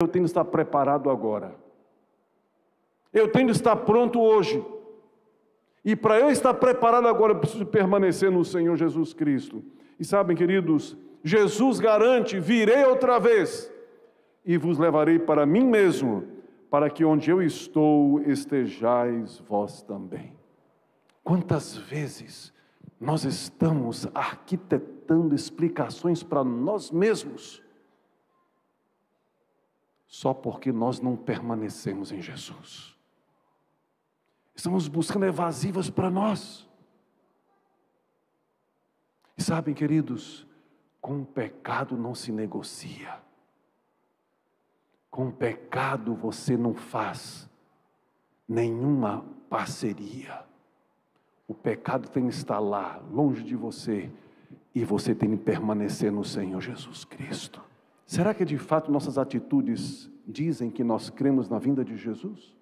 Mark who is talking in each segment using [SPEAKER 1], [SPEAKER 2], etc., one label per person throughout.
[SPEAKER 1] Eu tenho que estar preparado agora. Eu tenho que estar pronto hoje. E para eu estar preparado agora, eu preciso permanecer no Senhor Jesus Cristo. E sabem, queridos, Jesus garante: virei outra vez e vos levarei para mim mesmo, para que onde eu estou estejais vós também. Quantas vezes nós estamos arquitetando explicações para nós mesmos, só porque nós não permanecemos em Jesus. Estamos buscando evasivas para nós. E sabem, queridos, com o pecado não se negocia. Com o pecado você não faz nenhuma parceria. O pecado tem que estar lá, longe de você, e você tem que permanecer no Senhor Jesus Cristo. Será que de fato nossas atitudes dizem que nós cremos na vinda de Jesus?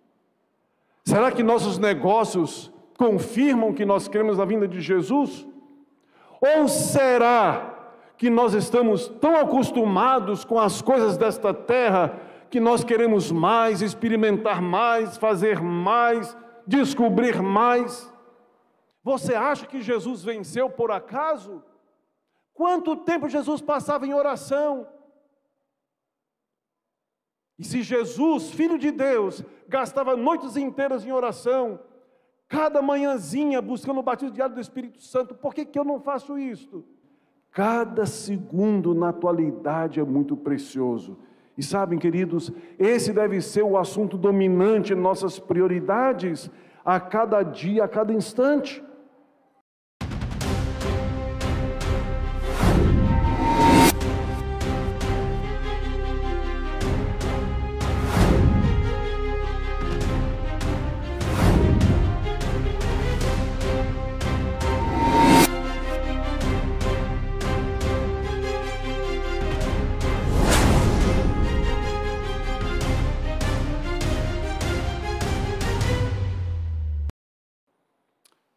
[SPEAKER 1] Será que nossos negócios confirmam que nós cremos na vinda de Jesus? Ou será que nós estamos tão acostumados com as coisas desta terra que nós queremos mais, experimentar mais, fazer mais, descobrir mais? Você acha que Jesus venceu por acaso? Quanto tempo Jesus passava em oração? E se Jesus, Filho de Deus, gastava noites inteiras em oração, cada manhãzinha buscando o batismo diário do Espírito Santo, por que eu não faço isto? Cada segundo na atualidade é muito precioso. E sabem, queridos, esse deve ser o assunto dominante em nossas prioridades, a cada dia, a cada instante.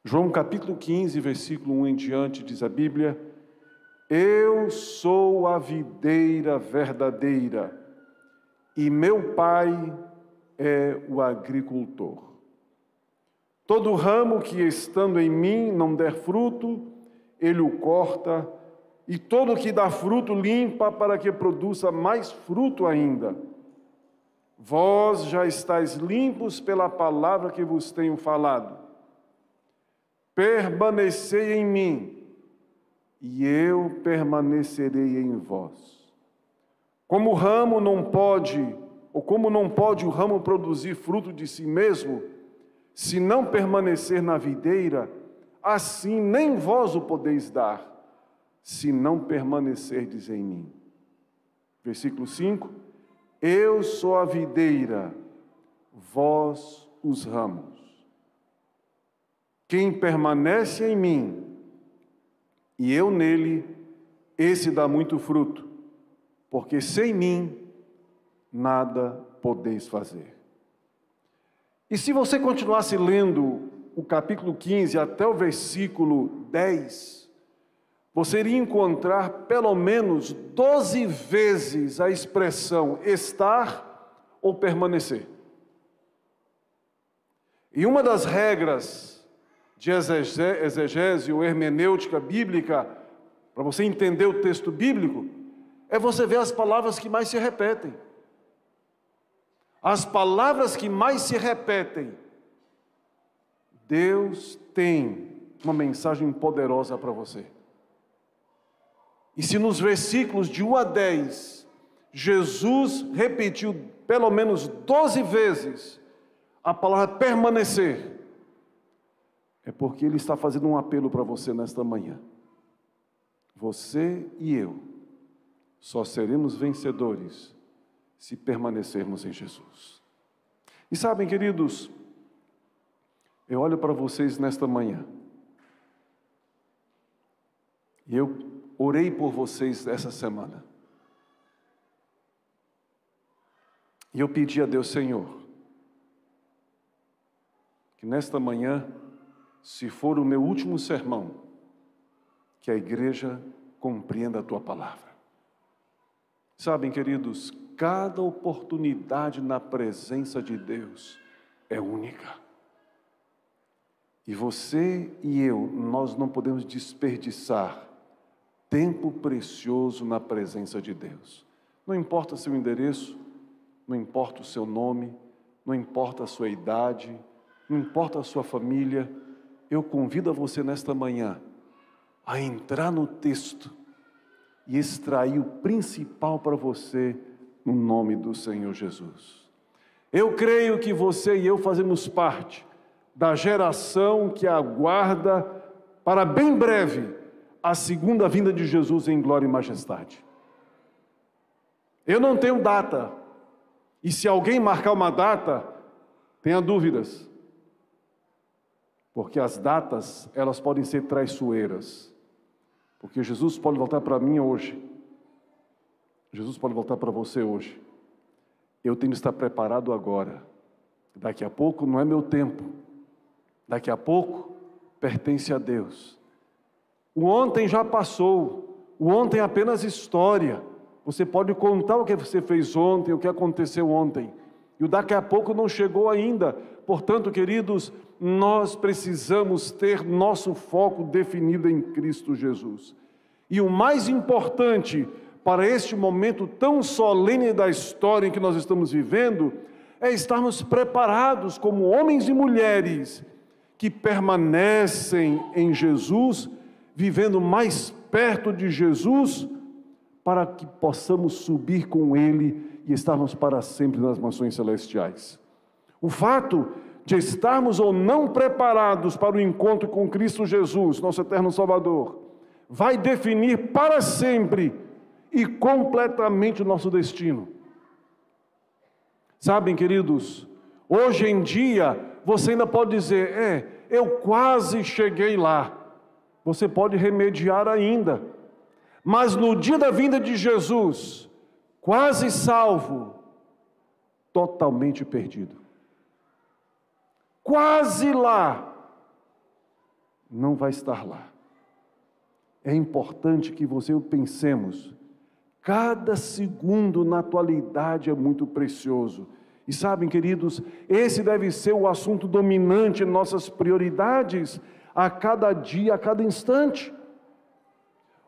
[SPEAKER 1] João capítulo 15, versículo 1 em diante, diz a Bíblia: eu sou a videira verdadeira, e meu Pai é o agricultor. Todo ramo que estando em mim não der fruto, ele o corta, e todo que dá fruto limpa, para que produza mais fruto ainda. Vós já estáis limpos pela palavra que vos tenho falado. Permanecei em mim, e eu permanecerei em vós. Como o ramo não pode, ou como não pode o ramo produzir fruto de si mesmo, se não permanecer na videira, assim nem vós o podeis dar, se não permanecerdes em mim. Versículo 5: eu sou a videira, vós os ramos. Quem permanece em mim e eu nele, esse dá muito fruto, porque sem mim nada podeis fazer. E se você continuasse lendo o capítulo 15 até o versículo 10, você iria encontrar pelo menos 12 vezes a expressão estar ou permanecer. E uma das regras de exegese ou hermenêutica bíblica, para você entender o texto bíblico, é você ver as palavras que mais se repetem. As palavras que mais se repetem. Deus tem uma mensagem poderosa para você. E se nos versículos de 1 a 10, Jesus repetiu pelo menos 12 vezes a palavra permanecer, é porque Ele está fazendo um apelo para você nesta manhã. Você e eu só seremos vencedores se permanecermos em Jesus. E sabem, queridos, eu olho para vocês nesta manhã, e eu orei por vocês essa semana, e eu pedi a Deus: Senhor, que nesta manhã, se for o meu último sermão, que a igreja compreenda a Tua palavra. Sabem, queridos, cada oportunidade na presença de Deus é única. E você e eu, nós não podemos desperdiçar tempo precioso na presença de Deus. Não importa seu endereço, não importa o seu nome, não importa a sua idade, não importa a sua família, eu convido a você nesta manhã a entrar no texto e extrair o principal para você no nome do Senhor Jesus. Eu creio que você e eu fazemos parte da geração que aguarda para bem breve a segunda vinda de Jesus em glória e majestade. Eu não tenho data, e se alguém marcar uma data, tenha dúvidas, porque as datas, elas podem ser traiçoeiras, porque Jesus pode voltar para mim hoje, Jesus pode voltar para você hoje. Eu tenho que estar preparado agora. Daqui a pouco não é meu tempo, daqui a pouco pertence a Deus. O ontem já passou, o ontem é apenas história. Você pode contar o que você fez ontem, o que aconteceu ontem, e o daqui a pouco não chegou ainda. Portanto, queridos, nós precisamos ter nosso foco definido em Cristo Jesus. E o mais importante para este momento tão solene da história em que nós estamos vivendo, é estarmos preparados como homens e mulheres que permanecem em Jesus, vivendo mais perto de Jesus, para que possamos subir com Ele e estarmos para sempre nas mansões celestiais. O fato de estarmos ou não preparados para o encontro com Cristo Jesus, nosso eterno Salvador, vai definir para sempre e completamente o nosso destino. Sabem, queridos, hoje em dia, você ainda pode dizer, eu quase cheguei lá. Você pode remediar ainda. Mas no dia da vinda de Jesus, quase salvo, totalmente perdido. Quase lá, não vai estar lá. É importante que você e eu pensemos, cada segundo na atualidade é muito precioso. E sabem, queridos, esse deve ser o assunto dominante em nossas prioridades, a cada dia, a cada instante.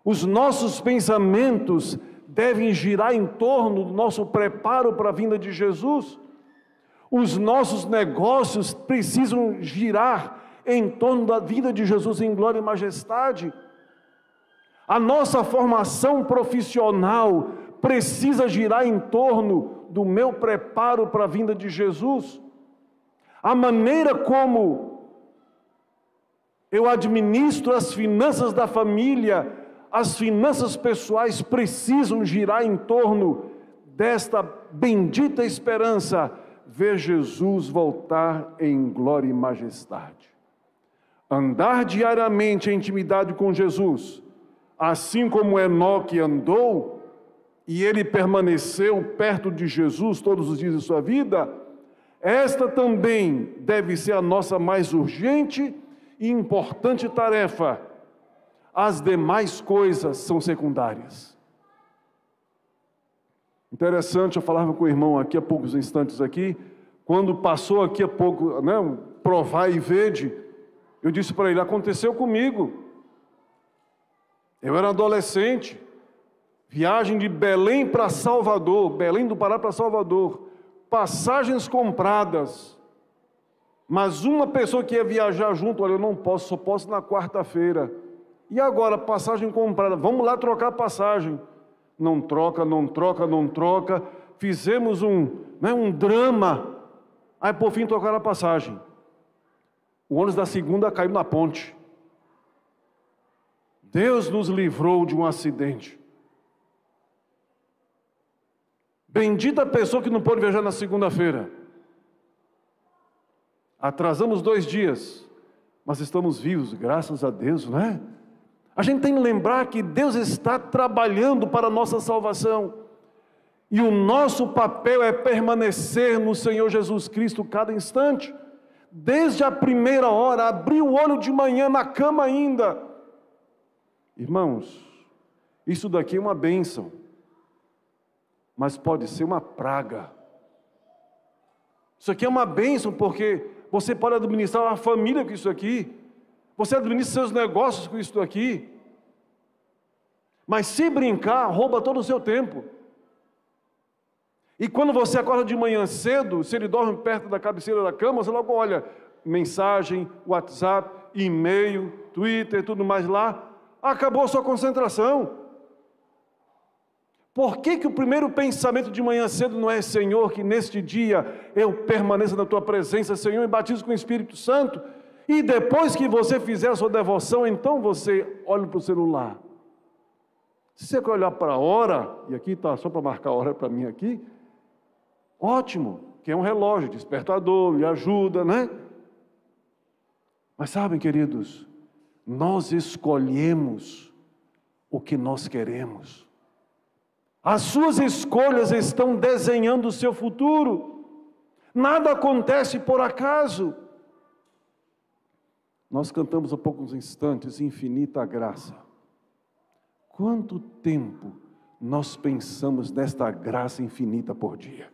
[SPEAKER 1] Os nossos pensamentos devem girar em torno do nosso preparo para a vinda de Jesus. Os nossos negócios precisam girar em torno da vida de Jesus em glória e majestade. A nossa formação profissional precisa girar em torno do meu preparo para a vinda de Jesus. A maneira como eu administro as finanças da família, as finanças pessoais precisam girar em torno desta bendita esperança, ver Jesus voltar em glória e majestade. Andar diariamente em intimidade com Jesus, assim como Enoque andou, e ele permaneceu perto de Jesus todos os dias de sua vida, esta também deve ser a nossa mais urgente e importante tarefa. As demais coisas são secundárias. Interessante, eu falava com o irmão aqui há poucos instantes aqui, quando passou aqui há pouco, provar e vede, eu disse para ele, aconteceu comigo. Eu era adolescente, viagem de Belém para Salvador, Belém do Pará para Salvador, passagens compradas, mas uma pessoa que ia viajar junto, olha, eu não posso, só posso na quarta-feira. E agora, passagem comprada, vamos lá trocar a passagem. Não troca, não troca, não troca. Fizemos um drama. Aí, por fim, trocaram a passagem. O ônibus da segunda caiu na ponte. Deus nos livrou de um acidente. Bendita a pessoa que não pôde viajar na segunda-feira. Atrasamos 2 dias, mas estamos vivos, graças a Deus, não é? A gente tem que lembrar que Deus está trabalhando para a nossa salvação. E o nosso papel é permanecer no Senhor Jesus Cristo cada instante. Desde a primeira hora, abrir o olho de manhã na cama ainda. Irmãos, isso daqui é uma bênção. mas pode ser uma praga. Isso aqui é uma bênção, porque você pode administrar uma família com isso aqui, você administra seus negócios com isso aqui, mas se brincar, rouba todo o seu tempo. E quando você acorda de manhã cedo, se ele dorme perto da cabeceira da cama, você logo olha mensagem, WhatsApp, e-mail, Twitter, tudo mais lá, acabou a sua concentração. Por que o primeiro pensamento de manhã cedo não é: Senhor, que neste dia eu permaneça na Tua presença, Senhor, me batizo com o Espírito Santo, e depois que você fizer a sua devoção, então você olha para o celular. Se você quer olhar para a hora, e aqui está só para marcar a hora para mim aqui, ótimo, que é um relógio, despertador, lhe ajuda, né? Mas sabem, queridos, nós escolhemos o que nós queremos. As suas escolhas estão desenhando o seu futuro. Nada acontece por acaso. Nós cantamos há poucos instantes, infinita graça. Quanto tempo nós pensamos nesta graça infinita por dia?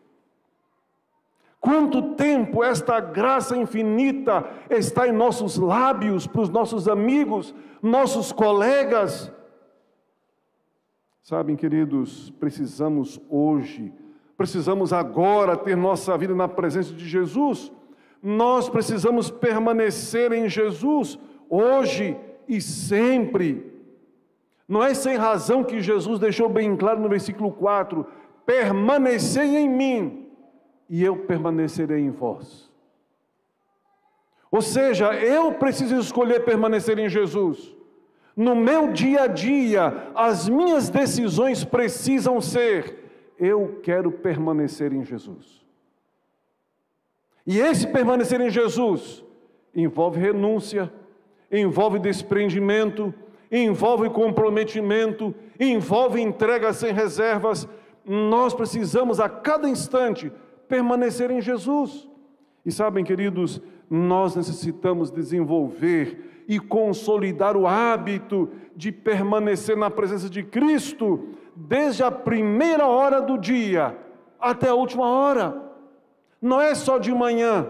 [SPEAKER 1] Quanto tempo esta graça infinita está em nossos lábios, para os nossos amigos, nossos colegas? Sabem, queridos, precisamos agora ter nossa vida na presença de Jesus. Nós precisamos permanecer em Jesus, hoje e sempre. Não é sem razão que Jesus deixou bem claro no versículo 4, permanecei em mim, e eu permanecerei em vós. Ou seja, eu preciso escolher permanecer em Jesus. No meu dia a dia, as minhas decisões precisam ser: eu quero permanecer em Jesus. E esse permanecer em Jesus envolve renúncia, envolve desprendimento, envolve comprometimento, envolve entrega sem reservas. Nós precisamos a cada instante permanecer em Jesus. E sabem, queridos, nós necessitamos desenvolver e consolidar o hábito de permanecer na presença de Cristo, desde a primeira hora do dia até a última hora. Não é só de manhã.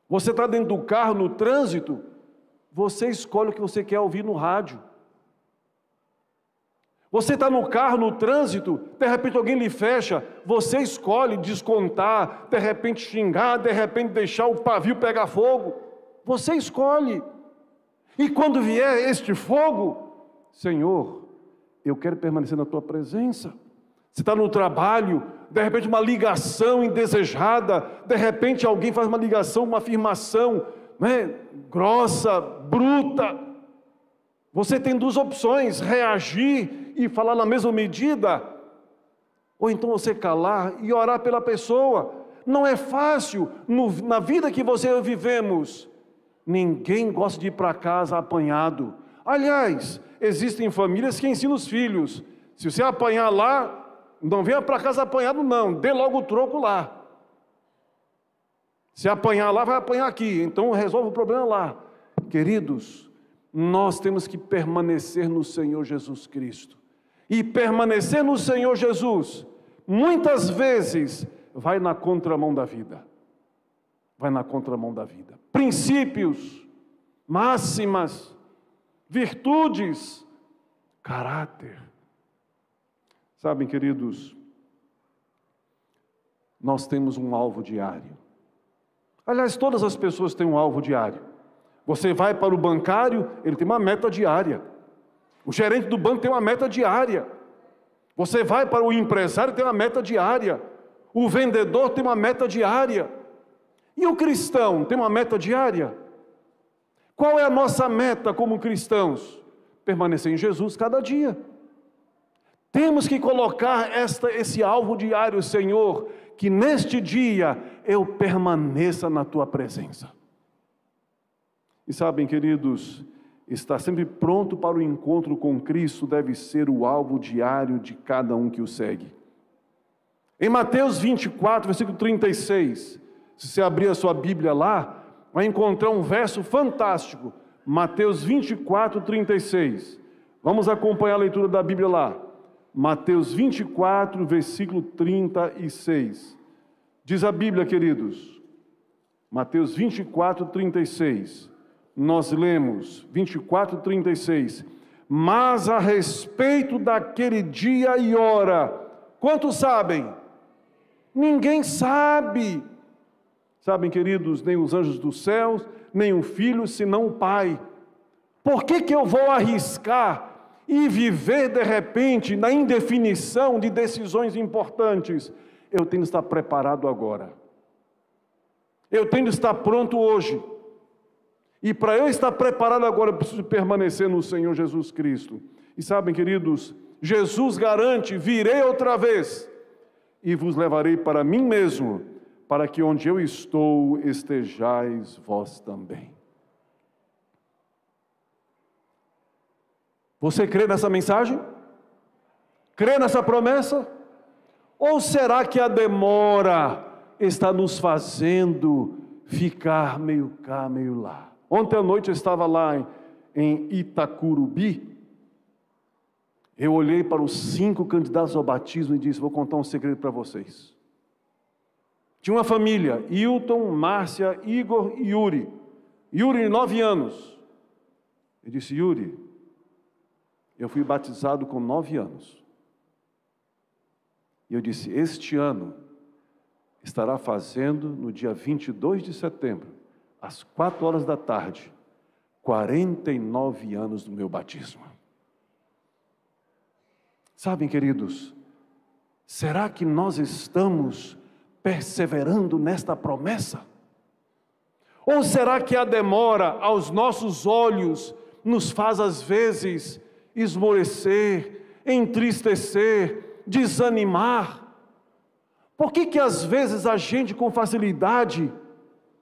[SPEAKER 1] Você está dentro do carro, no trânsito, você escolhe o que você quer ouvir no rádio. Você está no carro, no trânsito, de repente alguém lhe fecha, você escolhe descontar, de repente xingar, de repente deixar o pavio pegar fogo. Você escolhe. E quando vier este fogo, Senhor, eu quero permanecer na Tua presença. Você está no trabalho, de repente uma ligação indesejada, de repente alguém faz uma ligação, uma afirmação, né, grossa, bruta. Você tem duas opções: reagir e falar na mesma medida, ou então você calar e orar pela pessoa. Não é fácil. Na vida que você e eu vivemos, ninguém gosta de ir para casa apanhado. Aliás, existem famílias que ensinam os filhos: se você apanhar lá, não venha para casa apanhado não, dê logo o troco lá. Se apanhar lá, vai apanhar aqui, então resolve o problema lá. Queridos, nós temos que permanecer no Senhor Jesus Cristo. E permanecer no Senhor Jesus, muitas vezes, vai na contramão da vida. Vai na contramão da vida. Princípios, máximas, virtudes, caráter. Sabem, queridos, nós temos um alvo diário. Aliás, todas as pessoas têm um alvo diário. Você vai para o bancário, ele tem uma meta diária. O gerente do banco tem uma meta diária. Você vai para o empresário, tem uma meta diária. O vendedor tem uma meta diária. E o cristão tem uma meta diária? Qual é a nossa meta como cristãos? Permanecer em Jesus cada dia. Temos que colocar esse alvo diário: Senhor, que neste dia eu permaneça na Tua presença. E sabem, queridos, estar sempre pronto para o encontro com Cristo deve ser o alvo diário de cada um que o segue. Em Mateus 24, versículo 36, se você abrir a sua Bíblia lá, vai encontrar um verso fantástico. Mateus 24, 36. Vamos acompanhar a leitura da Bíblia lá. Mateus 24, versículo 36. Diz a Bíblia, queridos, Mateus 24, 36. Nós lemos 24, 36. Mas a respeito daquele dia e hora, quantos sabem? Ninguém sabe. Sabem, queridos, nem os anjos dos céus, nem o Filho, senão o Pai. Por que eu vou arriscar e viver de repente na indefinição de decisões importantes? Eu tenho que estar preparado agora. Eu tenho que estar pronto hoje. E para eu estar preparado agora, eu preciso permanecer no Senhor Jesus Cristo. E sabem, queridos, Jesus garante: virei outra vez e vos levarei para mim mesmo, para que onde eu estou estejais vós também. Você crê nessa mensagem? Crê nessa promessa? Ou será que a demora está nos fazendo ficar meio cá, meio lá? Ontem à noite eu estava lá em Itacurubi. Eu olhei para os 5 candidatos ao batismo e disse: vou contar um segredo para vocês. Tinha uma família, Hilton, Márcia, Igor e Yuri. Yuri, 9 anos. Eu disse: Yuri, eu fui batizado com 9 anos. E eu disse: este ano estará fazendo, no dia 22 de setembro, às 4 horas da tarde, 49 anos do meu batismo. Sabem, queridos, será que nós estamos perseverando nesta promessa? Ou será que a demora aos nossos olhos nos faz às vezes esmorecer, entristecer, desanimar? Por que às vezes a gente com facilidade,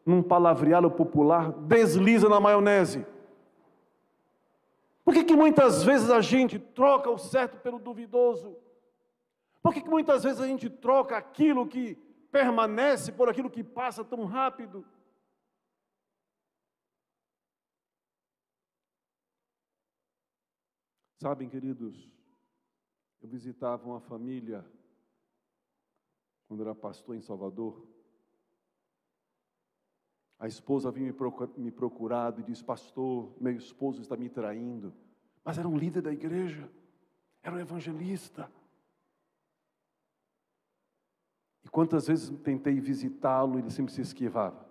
[SPEAKER 1] num palavreado popular, desliza na maionese? Por que muitas vezes a gente troca o certo pelo duvidoso? Por que muitas vezes a gente troca aquilo que permanece por aquilo que passa tão rápido? Sabem, queridos, eu visitava uma família quando era pastor em Salvador. A esposa vinha me procurar e disse: pastor, meu esposo está me traindo. Mas era um líder da igreja, era um evangelista. E quantas vezes tentei visitá-lo, ele sempre se esquivava.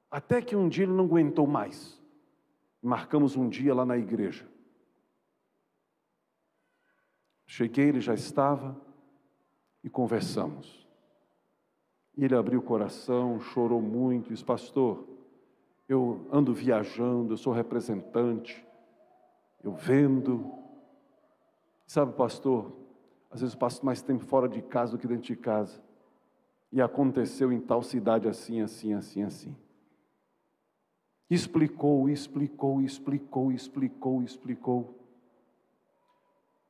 [SPEAKER 1] Até que um dia ele não aguentou mais. Marcamos um dia lá na igreja. Cheguei, ele já estava, e conversamos. E ele abriu o coração, chorou muito, e disse: pastor, eu ando viajando, eu sou representante, eu vendo. Sabe, pastor, às vezes eu passo mais tempo fora de casa do que dentro de casa. E aconteceu em tal cidade assim, assim, assim, assim. Explicou.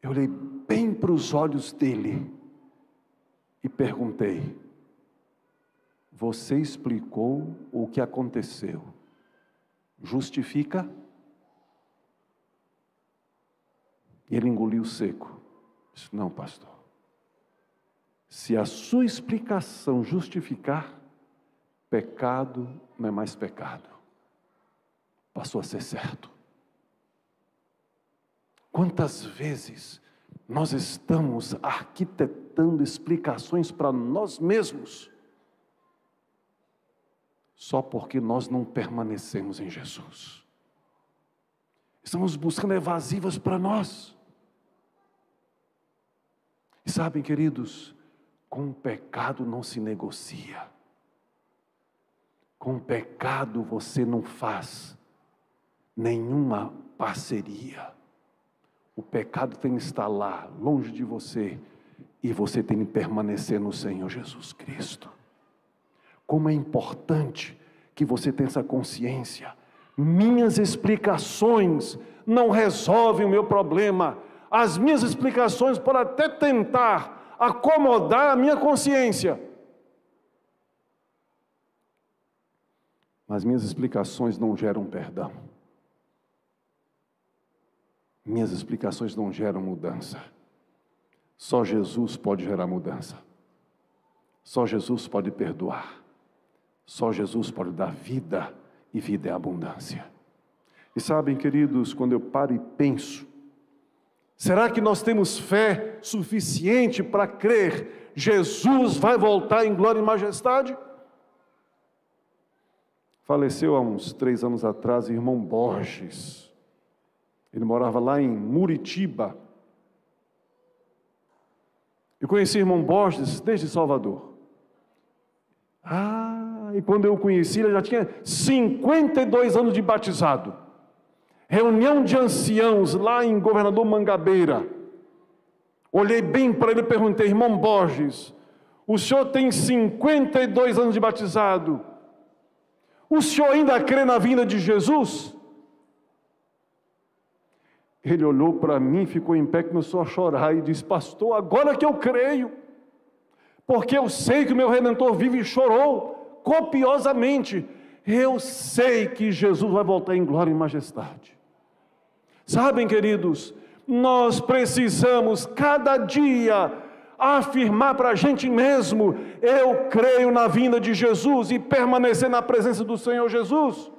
[SPEAKER 1] Eu olhei bem para os olhos dele e perguntei: você explicou o que aconteceu? Justifica? E ele engoliu seco. Disse: não, pastor. Se a sua explicação justificar, pecado não é mais pecado. Passou a ser certo. Quantas vezes nós estamos arquitetando explicações para nós mesmos, só porque nós não permanecemos em Jesus. Estamos buscando evasivas para nós. E sabem, queridos, com o pecado não se negocia. Com o pecado você não faz nenhuma parceria. O pecado tem que estar lá, longe de você, e você tem que permanecer no Senhor Jesus Cristo. Como é importante que você tenha essa consciência. Minhas explicações não resolvem o meu problema. As minhas explicações podem até tentar acomodar a minha consciência, mas minhas explicações não geram perdão. Minhas explicações não geram mudança. Só Jesus pode gerar mudança. Só Jesus pode perdoar. Só Jesus pode dar vida, e vida é abundância. E sabem, queridos, quando eu paro e penso, será que nós temos fé suficiente para crer Jesus vai voltar em glória e majestade? Faleceu há uns 3 anos atrás o irmão Borges. Ele morava lá em Muritiba. Eu conheci o irmão Borges desde Salvador. E quando eu o conheci, ele já tinha 52 anos de batizado. Reunião de anciãos lá em Governador Mangabeira. Olhei bem para ele e perguntei: irmão Borges, o senhor tem 52 anos de batizado. O senhor ainda crê na vinda de Jesus? Ele olhou para mim, ficou em pé, começou a chorar e disse: pastor, agora que eu creio, porque eu sei que o meu Redentor vive, e chorou copiosamente. Eu sei que Jesus vai voltar em glória e majestade. Sabem, queridos, nós precisamos cada dia afirmar para a gente mesmo: eu creio na vinda de Jesus, e permanecer na presença do Senhor Jesus.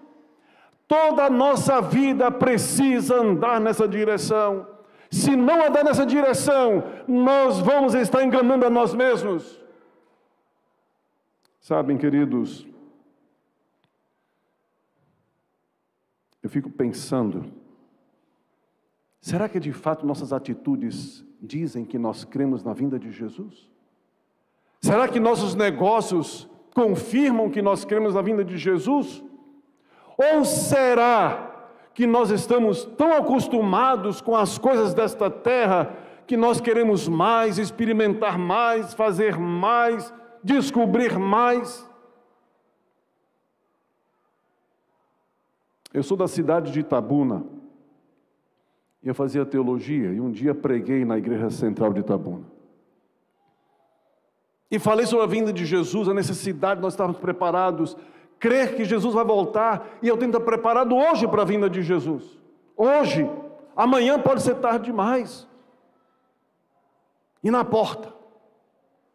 [SPEAKER 1] Toda a nossa vida precisa andar nessa direção. Se não andar nessa direção, nós vamos estar enganando a nós mesmos. Sabem, queridos, eu fico pensando, será que de fato nossas atitudes dizem que nós cremos na vinda de Jesus? Será que nossos negócios confirmam que nós cremos na vinda de Jesus? Ou será que nós estamos tão acostumados com as coisas desta terra que nós queremos mais, experimentar mais, fazer mais, descobrir mais? Eu sou da cidade de Itabuna. Eu fazia teologia e um dia preguei na igreja central de Itabuna. E falei sobre a vinda de Jesus, a necessidade de nós estarmos preparados, crer que Jesus vai voltar, e eu tenho que estar preparado hoje para a vinda de Jesus. Hoje, amanhã pode ser tarde demais. E na porta,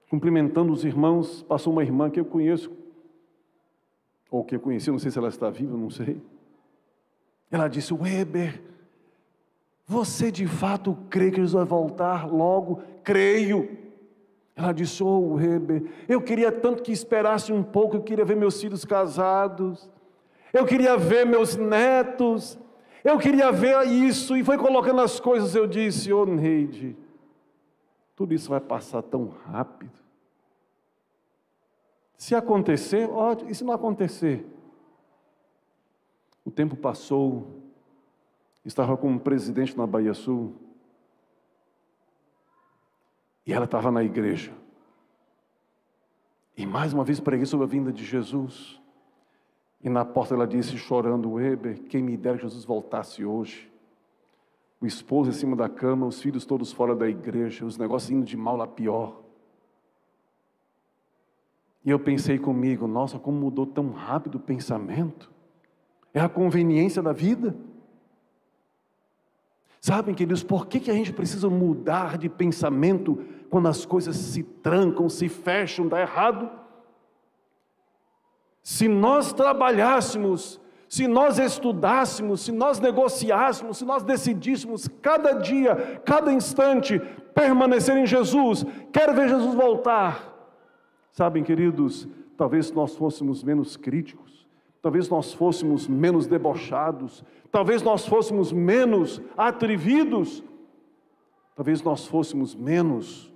[SPEAKER 1] cumprimentando os irmãos, passou uma irmã que eu conheço, ou que eu conheci, não sei se ela está viva, não sei. Ela disse: Weber, você de fato crê que Jesus vai voltar logo? Creio. Ela disse: Weber, eu queria tanto que esperasse um pouco, eu queria ver meus filhos casados, eu queria ver meus netos, eu queria ver isso, e foi colocando as coisas. Eu disse: Neide, tudo isso vai passar tão rápido. Se acontecer, ótimo, e se não acontecer? O tempo passou, estava com um presidente na Bahia Sul, e ela estava na igreja. E mais uma vez preguei sobre a vinda de Jesus. E na porta ela disse, chorando: Weber, quem me dera que Jesus voltasse hoje. O esposo em cima da cama, os filhos todos fora da igreja, os negócios indo de mal a pior. E eu pensei comigo: nossa, como mudou tão rápido o pensamento. É a conveniência da vida. Sabem, queridos, por que a gente precisa mudar de pensamento quando as coisas se trancam, se fecham, dá errado? Se nós trabalhássemos, se nós estudássemos, se nós negociássemos, se nós decidíssemos cada dia, cada instante, permanecer em Jesus, quero ver Jesus voltar. Sabem, queridos, talvez nós fôssemos menos críticos, talvez nós fôssemos menos debochados, talvez nós fôssemos menos atrevidos, talvez nós fôssemos menos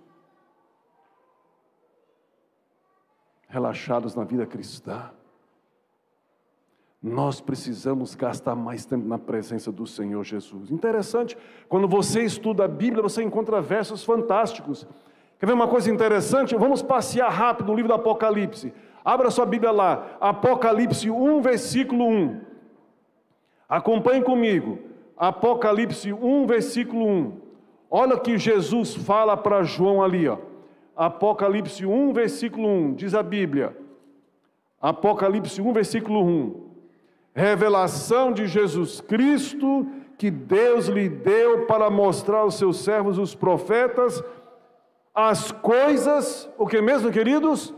[SPEAKER 1] relaxados na vida cristã. Nós precisamos gastar mais tempo na presença do Senhor Jesus. Interessante, quando você estuda a Bíblia, você encontra versos fantásticos. Quer ver uma coisa interessante? Vamos passear rápido no livro do Apocalipse. Abra sua Bíblia lá, Apocalipse 1, versículo 1. Acompanhe comigo, Apocalipse 1, versículo 1. Olha o que Jesus fala para João ali, ó. Apocalipse 1, versículo 1, diz a Bíblia. Apocalipse 1, versículo 1. Revelação de Jesus Cristo, que Deus lhe deu para mostrar aos seus servos, os profetas, as coisas, o que mesmo, queridos?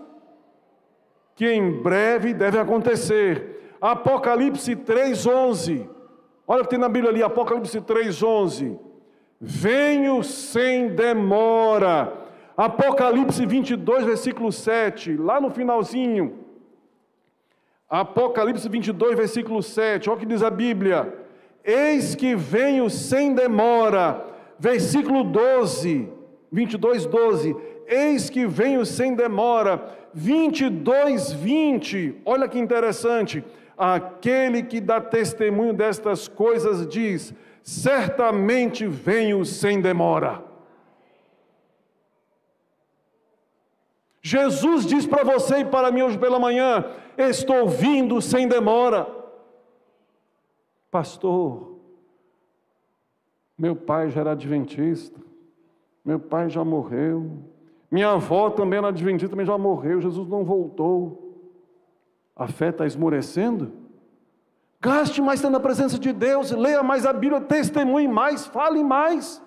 [SPEAKER 1] Que em breve devem acontecer. Apocalipse 3:11. Olha o que tem na Bíblia ali, Apocalipse 3:11. Venho sem demora. Apocalipse 22, versículo 7, lá no finalzinho. Apocalipse 22, versículo 7, olha o que diz a Bíblia. Eis que venho sem demora. Versículo 12, 22:12. Eis que venho sem demora. 22:20, olha que interessante. Aquele que dá testemunho destas coisas diz: certamente venho sem demora. Jesus diz para você e para mim hoje pela manhã: estou vindo sem demora. Pastor, meu pai já era adventista, meu pai já morreu, minha avó também era adventista, também já morreu, Jesus não voltou. A fé está esmorecendo? Gaste mais tempo na presença de Deus, leia mais a Bíblia, testemunhe mais, fale mais.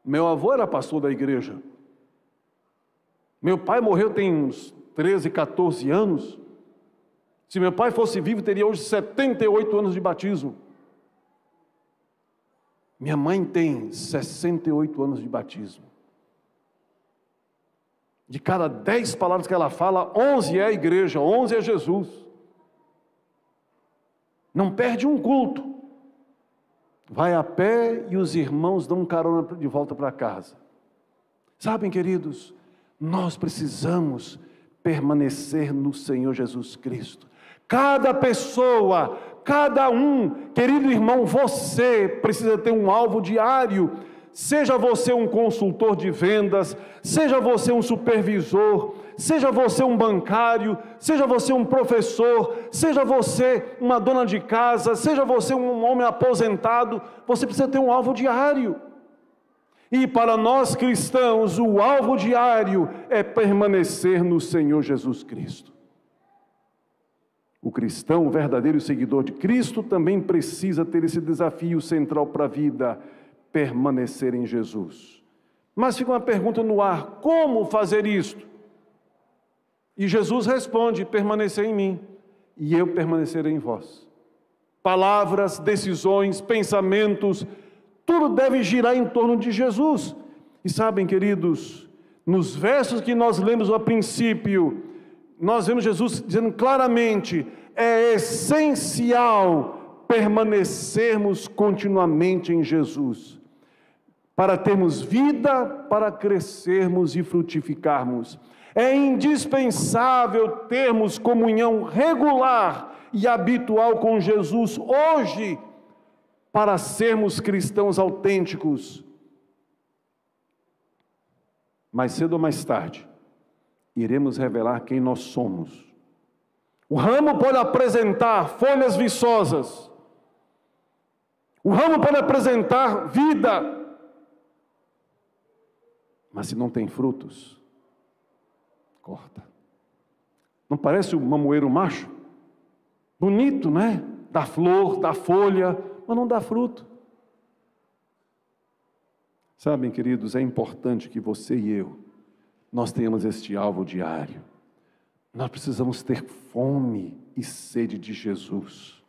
[SPEAKER 1] Meu avô era pastor da igreja. Meu pai morreu tem uns 13, 14 anos. Se meu pai fosse vivo, teria hoje 78 anos de batismo. Minha mãe tem 68 anos de batismo. De cada 10 palavras que ela fala, 11 é a igreja, 11 é Jesus. Não perde um culto. Vai a pé e os irmãos dão carona de volta para casa. Sabem, queridos, nós precisamos permanecer no Senhor Jesus Cristo. Cada pessoa, cada um, querido irmão, você precisa ter um alvo diário. Seja você um consultor de vendas, seja você um supervisor, seja você um bancário, seja você um professor, seja você uma dona de casa, seja você um homem aposentado, você precisa ter um alvo diário. E para nós cristãos, o alvo diário é permanecer no Senhor Jesus Cristo. O cristão, o verdadeiro seguidor de Cristo, também precisa ter esse desafio central para a vida: permanecer em Jesus. Mas fica uma pergunta no ar: como fazer isto? E Jesus responde: permanecer em mim, e eu permanecerei em vós. Palavras, decisões, pensamentos, tudo deve girar em torno de Jesus. E sabem, queridos, nos versos que nós lemos a princípio, nós vemos Jesus dizendo claramente: é essencial permanecermos continuamente em Jesus, para termos vida, para crescermos e frutificarmos. É indispensável termos comunhão regular e habitual com Jesus hoje, para sermos cristãos autênticos. Mais cedo ou mais tarde, iremos revelar quem nós somos. O ramo pode apresentar folhas viçosas. O ramo pode apresentar vida. Mas se não tem frutos, corta. Não parece um mamoeiro macho? Bonito, né? Dá flor, dá folha, mas não dá fruto. Sabem, queridos, é importante que você e eu, nós tenhamos este alvo diário. Nós precisamos ter fome e sede de Jesus.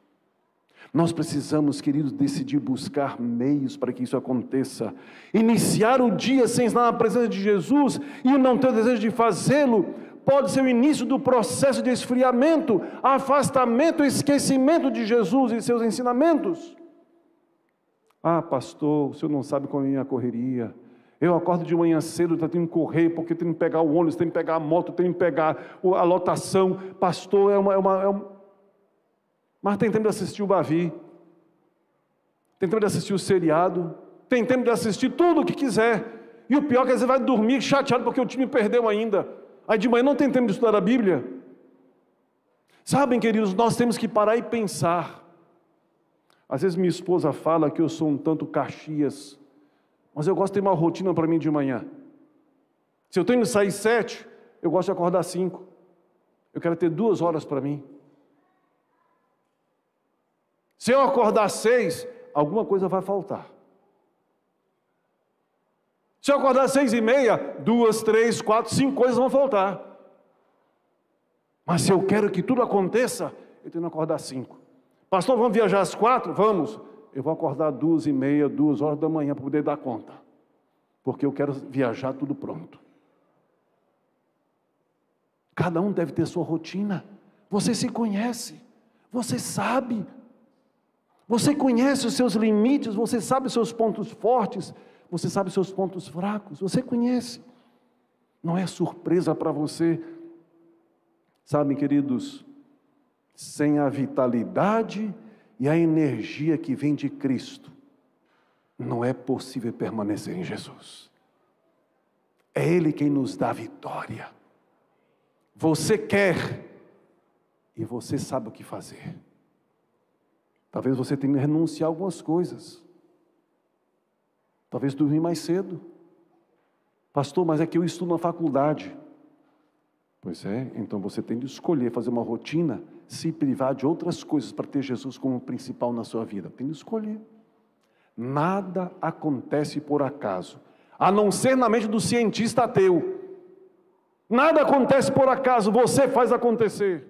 [SPEAKER 1] Nós precisamos, queridos, decidir buscar meios para que isso aconteça. Iniciar o dia sem estar na presença de Jesus e não ter o desejo de fazê-lo, pode ser o início do processo de esfriamento, afastamento, esquecimento de Jesus e seus ensinamentos. Ah, pastor, o senhor não sabe como é a minha correria. Eu acordo de manhã cedo, tenho que correr, porque tenho que pegar o ônibus, tenho que pegar a moto, tenho que pegar a lotação. Pastor, Mas tem tempo de assistir o Bavi, tem tempo de assistir o seriado, tem tempo de assistir tudo o que quiser. E o pior é que você vai dormir chateado porque o time perdeu ainda. Aí de manhã não tem tempo de estudar a Bíblia. Sabem, queridos, nós temos que parar e pensar. Às vezes minha esposa fala que eu sou um tanto Caxias, mas eu gosto de ter uma rotina para mim de manhã. Se eu tenho que sair 7, eu gosto de acordar 5. Eu quero ter 2 horas para mim. Se eu acordar 6, alguma coisa vai faltar. Se eu acordar às 6h30, 2, 3, 4, 5 coisas vão faltar. Mas se eu quero que tudo aconteça, eu tenho que acordar às 5. Pastor, vamos viajar às 4? Vamos. Eu vou acordar às 2h30, 2 horas da manhã para poder dar conta. Porque eu quero viajar tudo pronto. Cada um deve ter sua rotina. Você se conhece. Você sabe. Você conhece os seus limites. Você sabe os seus pontos fortes. Você sabe os seus pontos fracos. Você conhece. Não é surpresa para você. Sabem, queridos, sem a vitalidade e a energia que vem de Cristo, não é possível permanecer em Jesus. É Ele quem nos dá a vitória. Você quer e você sabe o que fazer. Talvez você tenha que renunciar a algumas coisas. Talvez dormir mais cedo. Pastor, mas é que eu estudo na faculdade. Pois é, então você tem de escolher fazer uma rotina, se privar de outras coisas para ter Jesus como principal na sua vida. Tem de escolher. Nada acontece por acaso, a não ser na mente do cientista ateu. Nada acontece por acaso, você faz acontecer.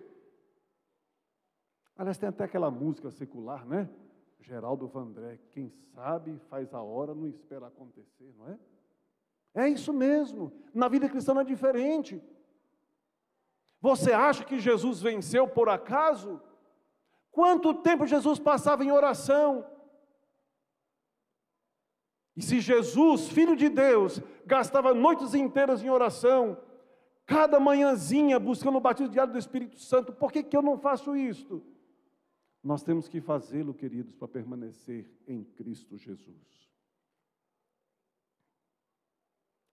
[SPEAKER 1] Aliás, tem até aquela música secular, né? Geraldo Vandré, quem sabe faz a hora, não espera acontecer, não é? É isso mesmo, na vida cristã não é diferente. Você acha que Jesus venceu por acaso? Quanto tempo Jesus passava em oração? E se Jesus, Filho de Deus, gastava noites inteiras em oração, cada manhãzinha buscando o batismo diário do Espírito Santo, por que eu não faço isto? Nós temos que fazê-lo, queridos, para permanecer em Cristo Jesus.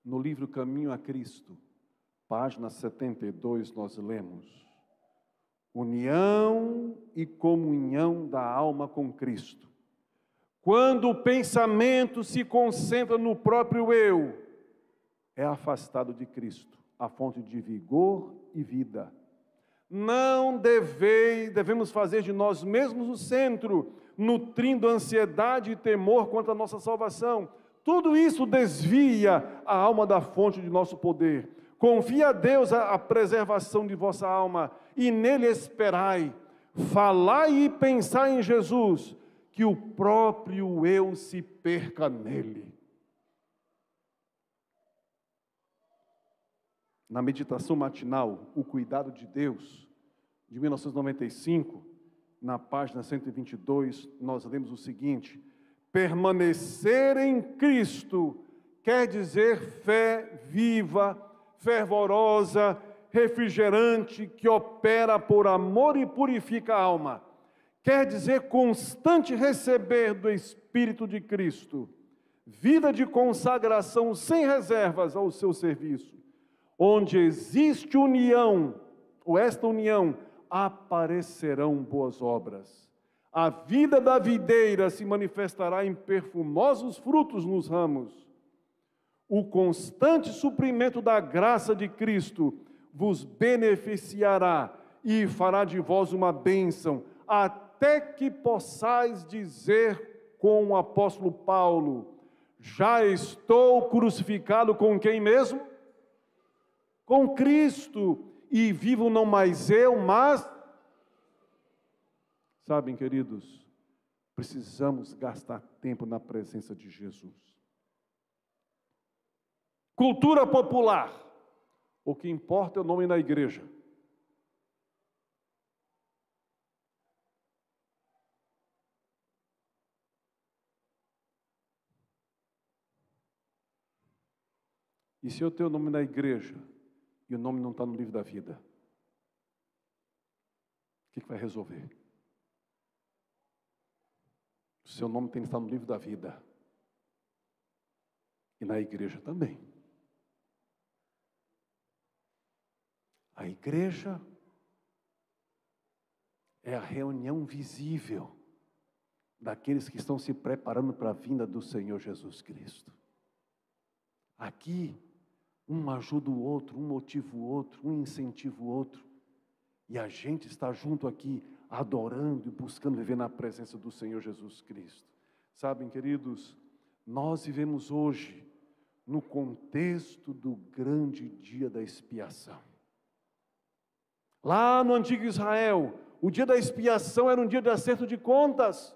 [SPEAKER 1] No livro Caminho a Cristo, página 72, nós lemos: união e comunhão da alma com Cristo. Quando o pensamento se concentra no próprio eu, é afastado de Cristo, a fonte de vigor e vida. Não devemos fazer de nós mesmos o centro, nutrindo ansiedade e temor quanto à nossa salvação. Tudo isso desvia a alma da fonte de nosso poder. Confia a Deus a preservação de vossa alma e nele esperai. Falai e pensai em Jesus, que o próprio eu se perca nele. Na meditação matinal, O Cuidado de Deus, de 1995, na página 122, nós lemos o seguinte: permanecer em Cristo quer dizer fé viva, fervorosa, refrigerante, que opera por amor e purifica a alma. Quer dizer constante receber do Espírito de Cristo, vida de consagração sem reservas ao seu serviço. Onde existe união, ou esta união, aparecerão boas obras. A vida da videira se manifestará em perfumosos frutos nos ramos. O constante suprimento da graça de Cristo vos beneficiará e fará de vós uma bênção, até que possais dizer com o apóstolo Paulo: já estou crucificado com quem mesmo? Com Cristo, e vivo não mais eu, mas... Sabem, queridos, precisamos gastar tempo na presença de Jesus. Cultura popular. O que importa é o nome da igreja. E se eu tenho o nome na igreja e o nome não está no livro da vida, o que vai resolver? O seu nome tem que estar no livro da vida. E na igreja também. A igreja é a reunião visível daqueles que estão se preparando para a vinda do Senhor Jesus Cristo. Aqui, um ajuda o outro, um motiva o outro, um incentiva o outro. E a gente está junto aqui, adorando e buscando viver na presença do Senhor Jesus Cristo. Sabem, queridos, nós vivemos hoje no contexto do grande dia da expiação. Lá no antigo Israel, o dia da expiação era um dia de acerto de contas.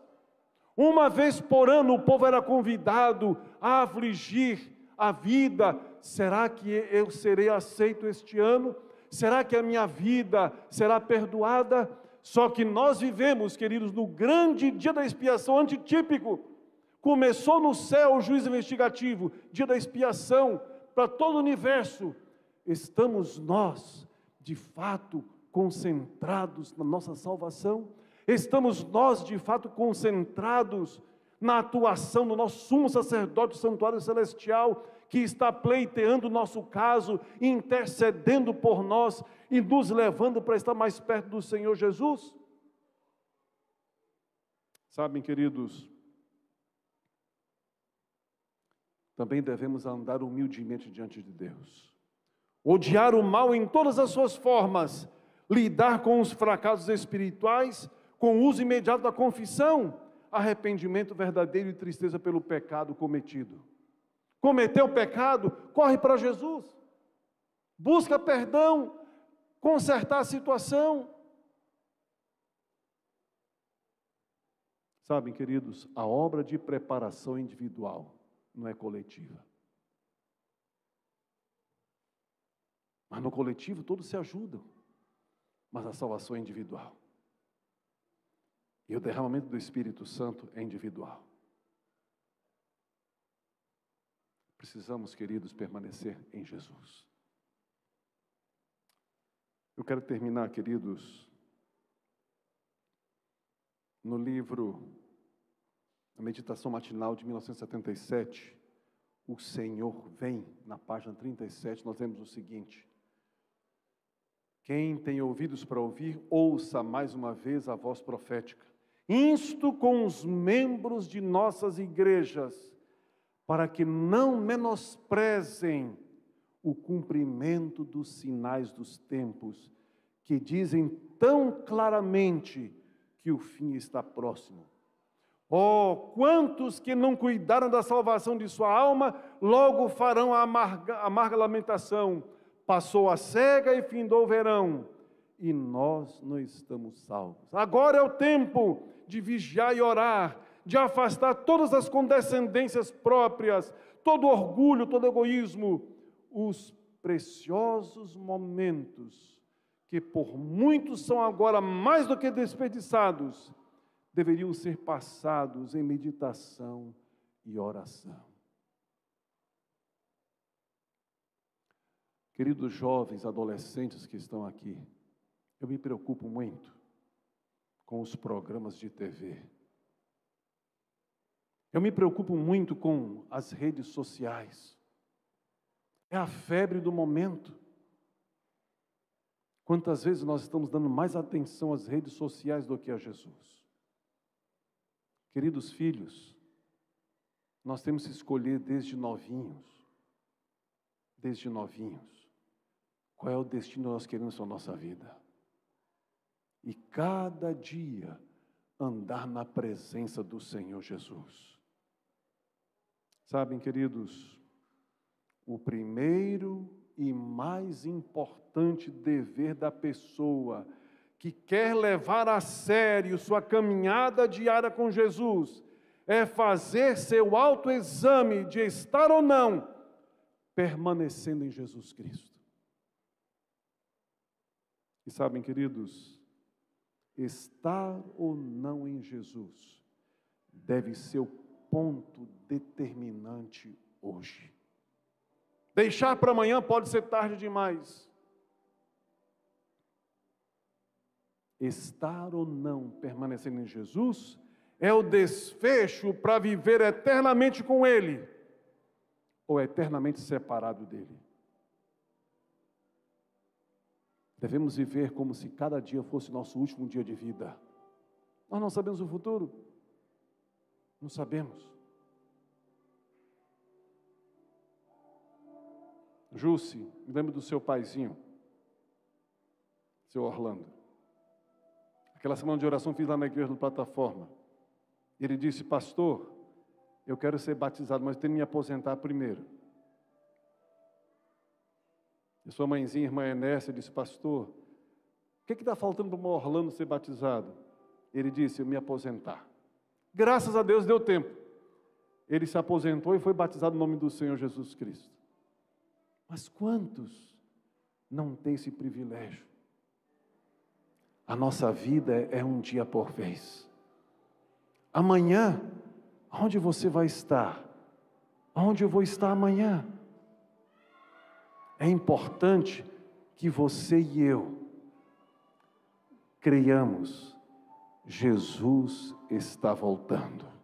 [SPEAKER 1] Uma vez por ano o povo era convidado a afligir a vida. Será que eu serei aceito este ano? Será que a minha vida será perdoada? Só que nós vivemos, queridos, no grande dia da expiação antitípico. Começou no céu o juízo investigativo, dia da expiação, para todo o universo. Estamos nós, de fato, concentrados na nossa salvação? Estamos nós, de fato, concentrados na atuação do nosso sumo sacerdote do santuário celestial, que está pleiteando o nosso caso, intercedendo por nós e nos levando para estar mais perto do Senhor Jesus? Sabem, queridos, também devemos andar humildemente diante de Deus. Odiar o mal em todas as suas formas, lidar com os fracassos espirituais, com o uso imediato da confissão, arrependimento verdadeiro e tristeza pelo pecado cometido. Cometeu pecado, corre para Jesus, busca perdão, consertar a situação. Sabem, queridos, a obra de preparação individual não é coletiva. Mas no coletivo todos se ajudam, mas a salvação é individual. E o derramamento do Espírito Santo é individual. Precisamos, queridos, permanecer em Jesus. Eu quero terminar, queridos, no livro A Meditação Matinal de 1977, O Senhor Vem, na página 37, nós vemos o seguinte: quem tem ouvidos para ouvir, ouça mais uma vez a voz profética. Insto com os membros de nossas igrejas, para que não menosprezem o cumprimento dos sinais dos tempos, que dizem tão claramente que o fim está próximo. Oh, quantos que não cuidaram da salvação de sua alma, logo farão a amarga lamentação. Passou a cega e findou o verão, e nós não estamos salvos. Agora é o tempo de vigiar e orar, de afastar todas as condescendências próprias, todo orgulho, todo egoísmo, os preciosos momentos, que por muitos são agora mais do que desperdiçados, deveriam ser passados em meditação e oração. Queridos jovens, adolescentes que estão aqui, eu me preocupo muito com os programas de TV. Eu me preocupo muito com as redes sociais. É a febre do momento. Quantas vezes nós estamos dando mais atenção às redes sociais do que a Jesus? Queridos filhos, nós temos que escolher desde novinhos, qual é o destino que nós queremos para a nossa vida. E cada dia andar na presença do Senhor Jesus. Sabem, queridos, o primeiro e mais importante dever da pessoa que quer levar a sério sua caminhada diária com Jesus é fazer seu autoexame de estar ou não permanecendo em Jesus Cristo. E sabem, queridos, estar ou não em Jesus deve ser o ponto determinante hoje. Deixar para amanhã pode ser tarde demais. Estar ou não permanecendo em Jesus é o desfecho para viver eternamente com Ele, ou eternamente separado dEle. Devemos viver como se cada dia fosse nosso último dia de vida. Nós não sabemos o futuro. Não sabemos. Jússi, me lembro do seu paizinho, seu Orlando. Aquela semana de oração fiz lá na igreja do Plataforma. Ele disse: pastor, eu quero ser batizado, mas tenho que me aposentar primeiro. E sua mãezinha, irmã Enécia, disse: pastor, o que está faltando para o Orlando ser batizado? Ele disse: eu me aposentar. Graças a Deus deu tempo. Ele se aposentou e foi batizado no nome do Senhor Jesus Cristo. Mas quantos não têm esse privilégio? A nossa vida é um dia por vez. Amanhã, onde você vai estar? Onde eu vou estar amanhã? É importante que você e eu creiamos: Jesus está voltando.